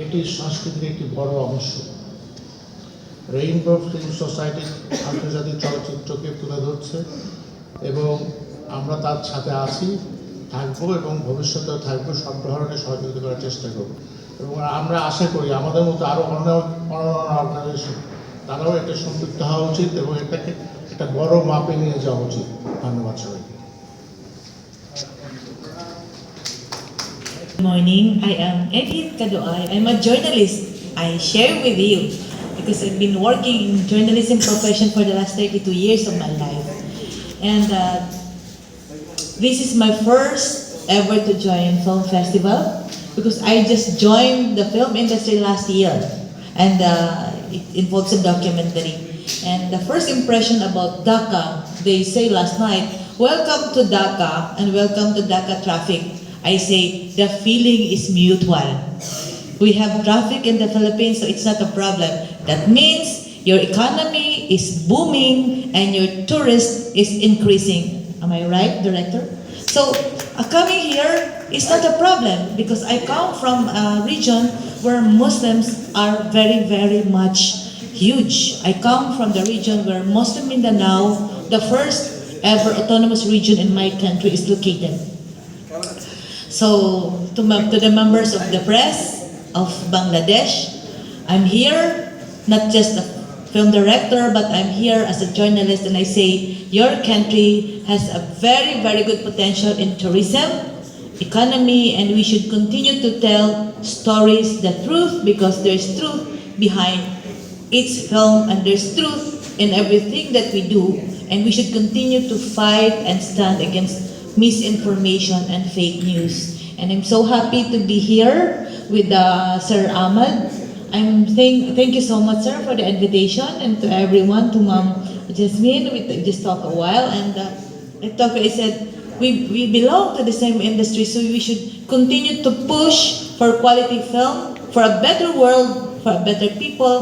এটি সংস্কৃতির একটি বড় অংশ। রেইনবো ফিল্ম সোসাইটি আন্তর্জাতিক চলচ্চিত্রকে তুলে ধরছে এবং আমরা তার সাথে আছি, থাকবো এবং ভবিষ্যতেও থাকবো, সব ধরনের সহযোগিতা করার চেষ্টা করব। এবং আমরা আশা করি আমাদের মতো আরও অন্য অর্গানাইজেশন তারাও এটা সম্পৃক্ত হওয়া উচিত এবং এটাকে একটা বড় মাপে নিয়ে যাওয়া উচিত। ধন্যবাদ সবাইকে। Good morning. I am Edith Kadoay. I'm a journalist. I share with you because I've been working in journalism profession for the last 32 years of my life. And this is my first ever to join film festival because I just joined the film industry last year, and it involves a documentary. And the first impression about Dhaka, they say last night, welcome to Dhaka and welcome to Dhaka traffic. I say the feeling is mutual. We have traffic in the Philippines, so it's not a problem. That means your economy is booming and your tourist is increasing. Am I right, Director? So coming here is not a problem because I come from a region where Muslims are very, very much huge. I come from the region where Muslim Mindanao, the first ever autonomous region in my country, is located. So to the members of the press of Bangladesh, I'm here not just a film director, but I'm here as a journalist, and I say your country has a very, very good potential in tourism, economy, and we should continue to tell stories, the truth, because there's truth behind each film and there's truth in everything that we do, and we should continue to fight and stand against misinformation and fake news. And I'm so happy to be here with Sir Ahmad. Thank you so much, sir, for the invitation, and to everyone, to Ma'am Jasmine. We just talked a while, and I said we belong to the same industry, so we should continue to push for quality film, for a better world, for a better people,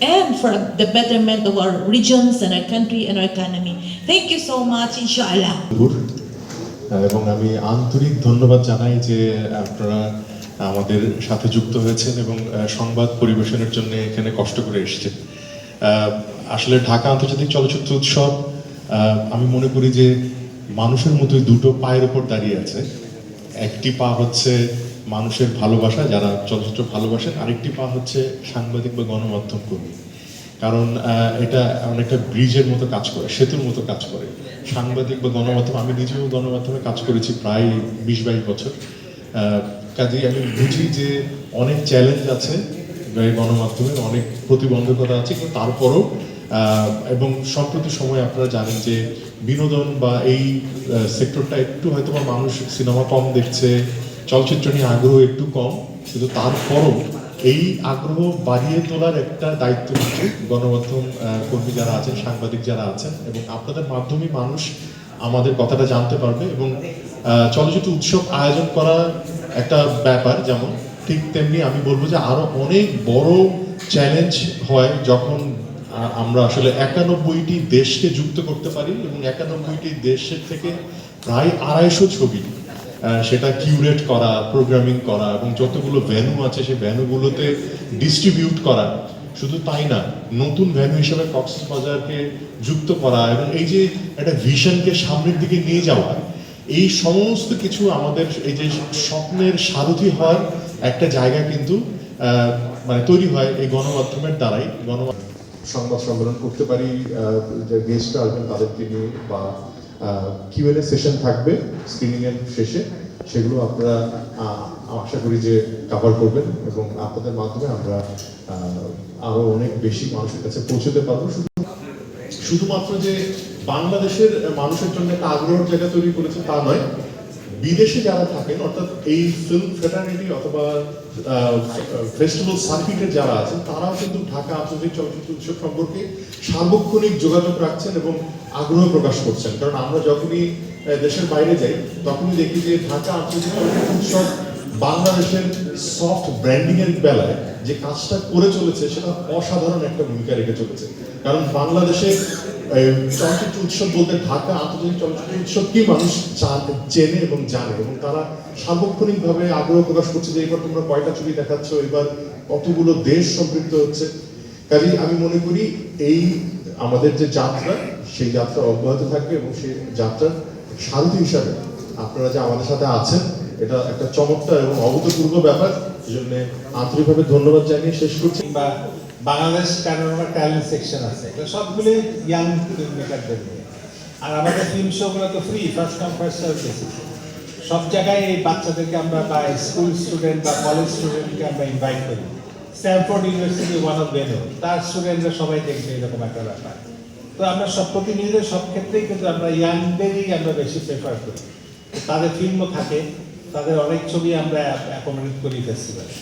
and for the betterment of our regions and our country and our economy. Thank you so much, inshallah. এবং আমি আন্তরিক ধন্যবাদ জানাই যে আপনারা আমাদের সাথে যুক্ত হয়েছেন এবং সংবাদ পরিবেশনের জন্য এখানে কষ্ট করে এসেছেন। আসলে ঢাকা আন্তর্জাতিক চলচ্চিত্র উৎসব আমি মনে করি যে মানুষের মতোই দুটো পায়ের উপর দাঁড়িয়ে আছে। একটি পা হচ্ছে মানুষের ভালোবাসা, যারা চলচ্চিত্র ভালোবাসেন, আরেকটি পা হচ্ছে সাংবাদিক বা গণমাধ্যম কর্মী। কারণ এটা অনেকটা ব্রিজের মতো কাজ করে, সেতুর মতো কাজ করে। সাংবাদিক বা গণমাধ্যম, আমি নিজেও গণমাধ্যমে কাজ করেছি প্রায় 20-22 বছর, কাজেই আমি বুঝি যে অনেক চ্যালেঞ্জ আছে গণমাধ্যমে, অনেক প্রতিবন্ধকতা আছে, কিন্তু তারপরও এবং সম্প্রতি সময়ে আপনারা জানেন যে বিনোদন বা এই সেক্টরটা একটু হয়তো বা মানুষ সিনেমা কম দেখছে, চলচ্চিত্র নিয়ে আগ্রহ একটু কম, কিন্তু তারপরও এই আগ্রহ বাড়িয়ে তোলার একটা দায়িত্ব নিচ্ছে গণমাধ্যম কর্মী যারা আছেন, সাংবাদিক যারা আছেন, এবং আপনাদের মাধ্যমে মানুষ আমাদের কথাটা জানতে পারবে। এবং চলচ্চিত্র উৎসব আয়োজন করা একটা ব্যাপার যেমন, ঠিক তেমনি আমি বলবো যে আরো অনেক বড় চ্যালেঞ্জ হয় যখন আমরা আসলে 91টি দেশকে যুক্ত করতে পারি এবং 91টি দেশের থেকে প্রায় 250 ছবি সেটা কিউরেট করা, প্রোগ্রামিং করা এবং যতগুলো ভেন্যু আছে সেই ভেন্যুগুলোতে ডিস্ট্রিবিউট করা। শুধু তাই না, নতুন ভেন্যু হিসেবে কক্সবাজারকে যুক্ত করা এবং এই যে একটা ভিশনকে সামনের দিকে নিয়ে যাওয়া, এই সমস্ত কিছু আমাদের এই যে স্বপ্নের সারথি হওয়ার একটা জায়গা কিন্তু মানে তৈরি হয় এই গণমাধ্যমের দ্বারাই। সংবাদ সম্মেলন করতে পারি, যে গেস্টরা আসবেন তাদেরকে নিয়ে, বা কিউএনএ সেশন থাকবে স্ক্রিনিং এর শেষে, সেগুলো আপনারা আশা করি যে কভার করবেন এবং আপনাদের মাধ্যমে আমরা আরো অনেক বেশি মানুষের কাছে পৌঁছতে পারবো। শুধুমাত্র যে বাংলাদেশের মানুষের জন্য একটা আগ্রহের জায়গা তৈরি করেছে তা নয়, বিদেশে যারা থাকেন, অর্থাৎ এই ফিল্ম ফ্রেটার্নিটি অথবা ফেস্টিভ্যাল সার্কিটের যারা আছেন, তারাও কিন্তু ঢাকা আন্তর্জাতিক চলচ্চিত্র উৎসব সম্পর্কে সার্বক্ষণিক যোগাযোগ রাখছেন এবং আগ্রহ প্রকাশ করছেন। কারণ আমরা যখনই দেশের বাইরে যাই তখনই দেখি যে ঢাকা আন্তর্জাতিক চলচ্চিত্র উৎসব বাংলাদেশের সফট ব্র্যান্ডিং এর বেলায় যে কাজটা করে চলেছে সেটা অসাধারণ একটা ভূমিকা রেখে চলেছে। কারণ বাংলাদেশে চলচ্চিত্র উৎসব বলতে ঢাকা আন্তর্জাতিক চলচ্চিত্র উৎসব কি মানুষ চেনে এবং জানে, এবং তারা সার্বক্ষণিকভাবে আগ্রহ প্রকাশ করছে যে এবার তোমরা কয়টা ছবি দেখাচ্ছ, এবার কতগুলো দেশ সম্পৃক্ত হচ্ছে। কাজেই আমি মনে করি এই আমাদের যে যাত্রা, সেই যাত্রা অব্যাহত থাকবে এবং সেই যাত্রার সারথি হিসাবে আপনারা যে আমাদের সাথে আছেন, এটা একটা চমৎকার এবং অভূতপূর্ব ব্যাপার। সেজন্য আন্তরিকভাবে ধন্যবাদ জানিয়ে শেষ করছি। বা বাংলাদেশ প্যানোরামা ট্যালেন্ট সেকশন আছে, এটা সবগুলোই ইয়াং ফিল্ম মেকারদের নিয়ে। আর আমাদের ফিল্ম শোগুলো তো free, first come first serve basis. সব জায়গায় এই বাচ্চাদেরকে আমরা বা স্কুল স্টুডেন্ট বা কলেজ স্টুডেন্টকে আমরা ইনভাইট করি। Stanford university one of venue, তার স্টুডেন্টরা সবাই দেখবে এরকম একটা ব্যাপার। তো আমরা সব প্রতিনিধিদের সব ক্ষেত্রেই কিন্তু আমরা ইয়াংদেরই আমরা বেশি প্রেফার করি। তাদের ফিল্মও থাকে, তাদের অনেক ছবি আমরা অ্যাকোমোডেট করি ফেস্টিভ্যালে।